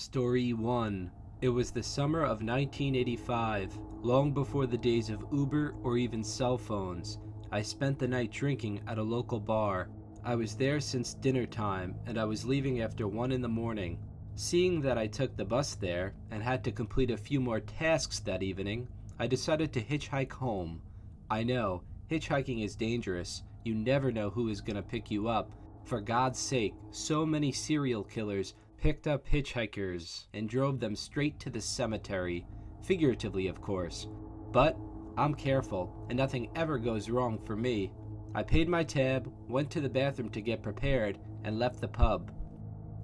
Story 1. It was the summer of 1985, long before the days of Uber or even cell phones. I spent the night drinking at a local bar. I was there since dinner time, and I was leaving after 1 in the morning. Seeing that I took the bus there and had to complete a few more tasks that evening, I decided to hitchhike home. I know, hitchhiking is dangerous. You never know who is going to pick you up. For God's sake, so many serial killers picked up hitchhikers and drove them straight to the cemetery, figuratively of course. But I'm careful, and nothing ever goes wrong for me. I paid my tab, went to the bathroom to get prepared, and left the pub.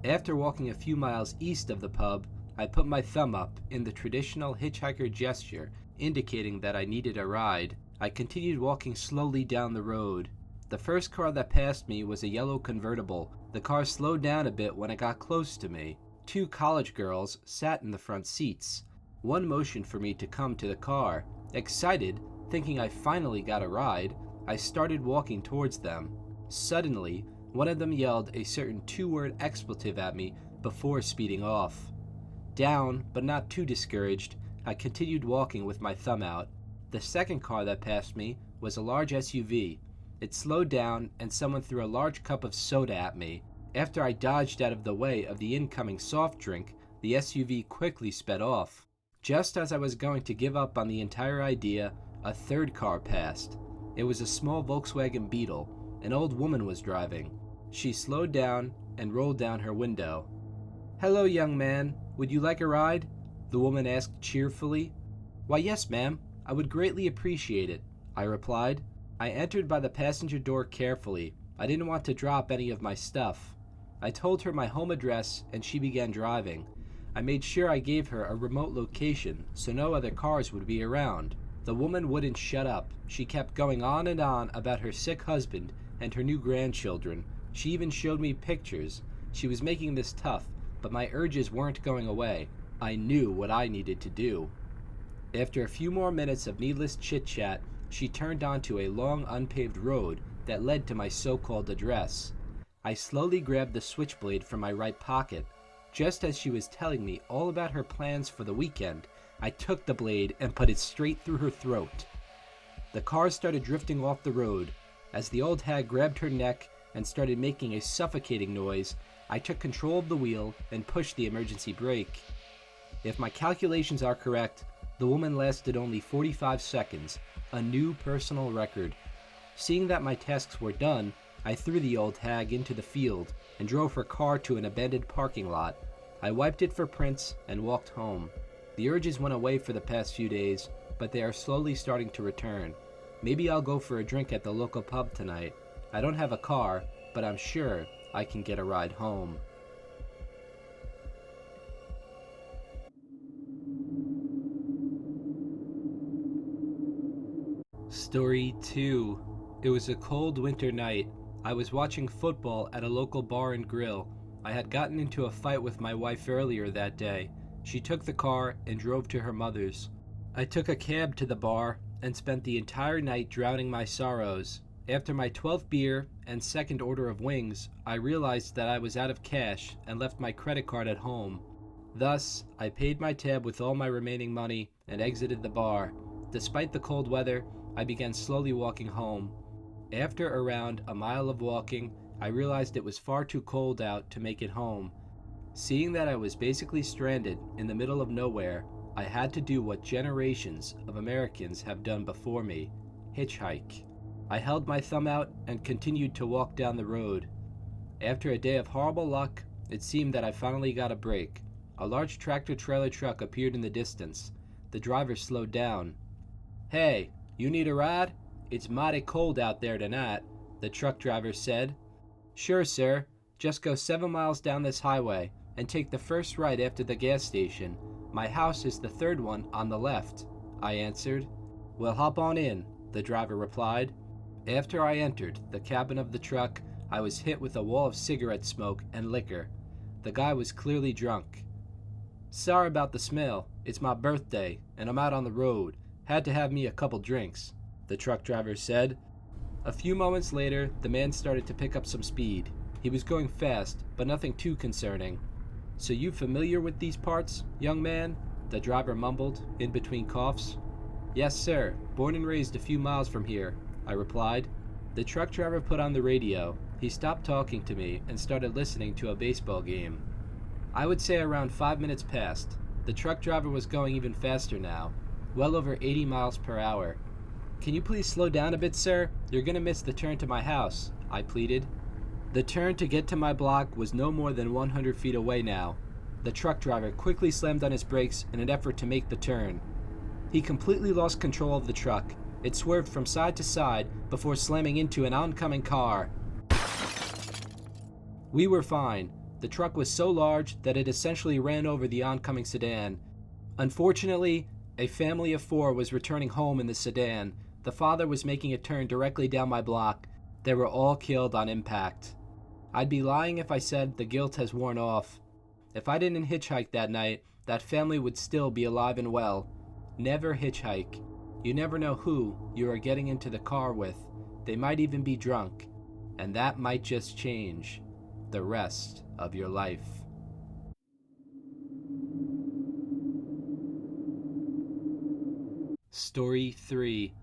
After walking a few miles east of the pub, I put my thumb up in the traditional hitchhiker gesture, indicating that I needed a ride. I continued walking slowly down the road. The first car that passed me was a yellow convertible. The car slowed down a bit when it got close to me. 2 college girls sat in the front seats. One motioned for me to come to the car. Excited, thinking I finally got a ride, I started walking towards them. Suddenly, one of them yelled a certain 2-word expletive at me before speeding off. Down, but not too discouraged, I continued walking with my thumb out. The second car that passed me was a large SUV. It slowed down and someone threw a large cup of soda at me. After I dodged out of the way of the incoming soft drink, the SUV quickly sped off. Just as I was going to give up on the entire idea, a third car passed. It was a small Volkswagen Beetle. An old woman was driving. She slowed down and rolled down her window. "Hello, young man. Would you like a ride?" the woman asked cheerfully. "Why, yes, ma'am. I would greatly appreciate it," I replied. I entered by the passenger door carefully. I didn't want to drop any of my stuff. I told her my home address and she began driving. I made sure I gave her a remote location so no other cars would be around. The woman wouldn't shut up. She kept going on and on about her sick husband and her new grandchildren. She even showed me pictures. She was making this tough, but my urges weren't going away. I knew what I needed to do. After a few more minutes of needless chit-chat, she turned onto a long unpaved road that led to my so-called address. I slowly grabbed the switchblade from my right pocket. Just as she was telling me all about her plans for the weekend, I took the blade and put it straight through her throat. The car started drifting off the road. As the old hag grabbed her neck and started making a suffocating noise, I took control of the wheel and pushed the emergency brake. If my calculations are correct, the woman lasted only 45 seconds, a new personal record. Seeing that my tasks were done, I threw the old hag into the field and drove her car to an abandoned parking lot. I wiped it for prints and walked home. The urges went away for the past few days, but they are slowly starting to return. Maybe I'll go for a drink at the local pub tonight. I don't have a car, but I'm sure I can get a ride home. Story 2. It was a cold winter night. I was watching football at a local bar and grill. I had gotten into a fight with my wife earlier that day. She took the car and drove to her mother's. I took a cab to the bar and spent the entire night drowning my sorrows. After my 12th beer and second order of wings, I realized that I was out of cash and left my credit card at home. Thus, I paid my tab with all my remaining money and exited the bar. Despite the cold weather, I began slowly walking home. After around a mile of walking, I realized it was far too cold out to make it home. Seeing that I was basically stranded in the middle of nowhere, I had to do what generations of Americans have done before me: hitchhike. I held my thumb out and continued to walk down the road. After a day of horrible luck, it seemed that I finally got a break. A large tractor-trailer truck appeared in the distance. The driver slowed down. "Hey, you need a ride? It's mighty cold out there tonight," the truck driver said. "Sure, sir. Just go 7 miles down this highway and take the first right after the gas station. My house is the third one on the left," I answered. "Well, hop on in," the driver replied. After I entered the cabin of the truck, I was hit with a wall of cigarette smoke and liquor. The guy was clearly drunk. "Sorry about the smell. It's my birthday, and I'm out on the road. Had to have me a couple drinks," the truck driver said. A few moments later, the man started to pick up some speed. He was going fast, but nothing too concerning. So you familiar with these parts, young man? The driver mumbled, in between coughs. Yes, sir. Born and raised a few miles from here, I replied. The truck driver put on the radio. He stopped talking to me and started listening to a baseball game. I would say around 5 minutes passed. The truck driver was going even faster now, well over 80 miles per hour. Can you please slow down a bit, sir? You're gonna miss the turn to my house, I pleaded. The turn to get to my block was no more than 100 feet away now. The truck driver quickly slammed on his brakes in an effort to make the turn. He completely lost control of the truck. It swerved from side to side before slamming into an oncoming car. We were fine. The truck was so large that it essentially ran over the oncoming sedan. Unfortunately, a family of 4 was returning home in the sedan. The father was making a turn directly down my block. They were all killed on impact. I'd be lying if I said the guilt has worn off. If I didn't hitchhike that night, that family would still be alive and well. Never hitchhike. You never know who you are getting into the car with. They might even be drunk. And that might just change the rest of your life. Story 3.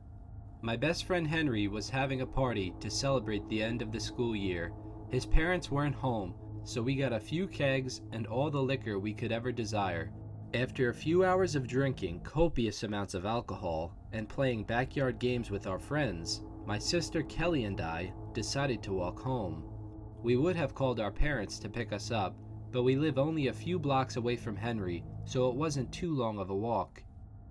My best friend Henry was having a party to celebrate the end of the school year. His parents weren't home, so we got a few kegs and all the liquor we could ever desire. After a few hours of drinking copious amounts of alcohol and playing backyard games with our friends, my sister Kelly and I decided to walk home. We would have called our parents to pick us up, but we live only a few blocks away from Henry, so it wasn't too long of a walk.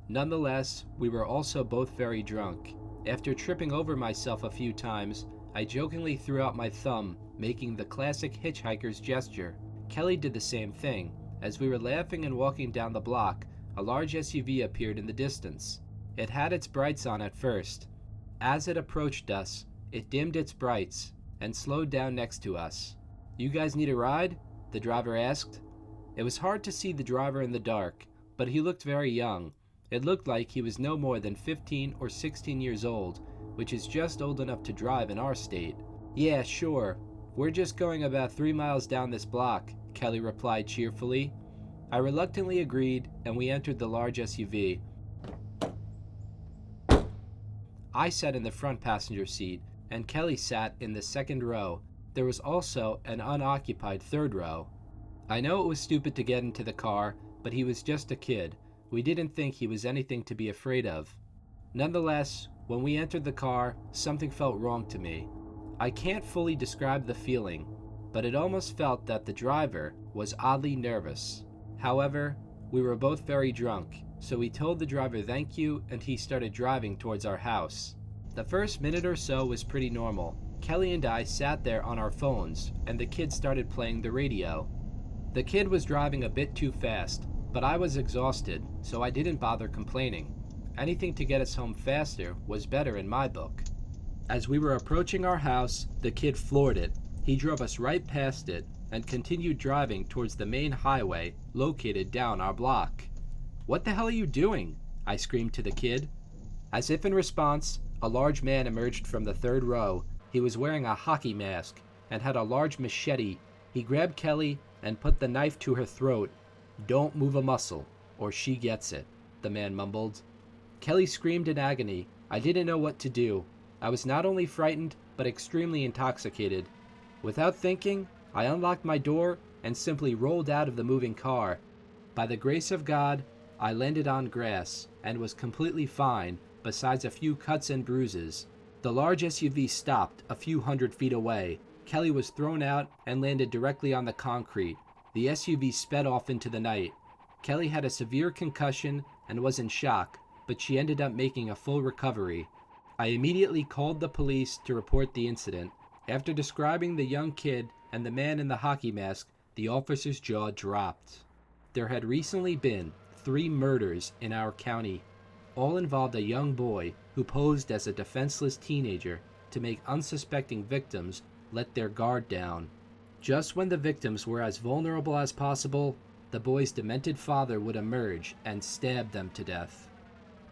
Nonetheless, we were also both very drunk. After tripping over myself a few times, I jokingly threw out my thumb, making the classic hitchhiker's gesture. Kelly did the same thing. As we were laughing and walking down the block, a large SUV appeared in the distance. It had its brights on at first. As it approached us, it dimmed its brights and slowed down next to us. You guys need a ride? The driver asked. It was hard to see the driver in the dark, but he looked very young. It looked like he was no more than 15 or 16 years old, which is just old enough to drive in our state. Yeah, sure. We're just going about 3 miles down this block, Kelly replied cheerfully. I reluctantly agreed, and we entered the large SUV. I sat in the front passenger seat, and Kelly sat in the second row. There was also an unoccupied third row. I know it was stupid to get into the car, but he was just a kid. We didn't think he was anything to be afraid of. Nonetheless, when we entered the car, something felt wrong to me. I can't fully describe the feeling, but it almost felt that the driver was oddly nervous. However, we were both very drunk, so we told the driver thank you and he started driving towards our house. The first minute or so was pretty normal. Kelly and I sat there on our phones, and the kid started playing the radio. The kid was driving a bit too fast, but I was exhausted, so I didn't bother complaining. Anything to get us home faster was better in my book. As we were approaching our house, the kid floored it. He drove us right past it and continued driving towards the main highway located down our block. "What the hell are you doing?" I screamed to the kid. As if in response, a large man emerged from the third row. He was wearing a hockey mask and had a large machete. He grabbed Kelly and put the knife to her throat. "Don't move a muscle, or she gets it," the man mumbled. Kelly screamed in agony. I didn't know what to do. I was not only frightened, but extremely intoxicated. Without thinking, I unlocked my door and simply rolled out of the moving car. By the grace of God, I landed on grass and was completely fine, besides a few cuts and bruises. The large SUV stopped a few hundred feet away. Kelly was thrown out and landed directly on the concrete. The SUV sped off into the night. Kelly had a severe concussion and was in shock, but she ended up making a full recovery. I immediately called the police to report the incident. After describing the young kid and the man in the hockey mask, the officer's jaw dropped. There had recently been 3 murders in our county. All involved a young boy who posed as a defenseless teenager to make unsuspecting victims let their guard down. Just when the victims were as vulnerable as possible, the boy's demented father would emerge and stab them to death.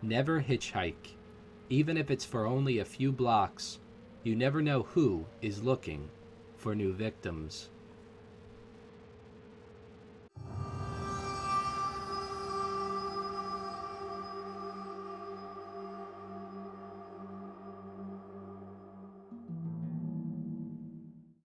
Never hitchhike. Even if it's for only a few blocks, you never know who is looking for new victims.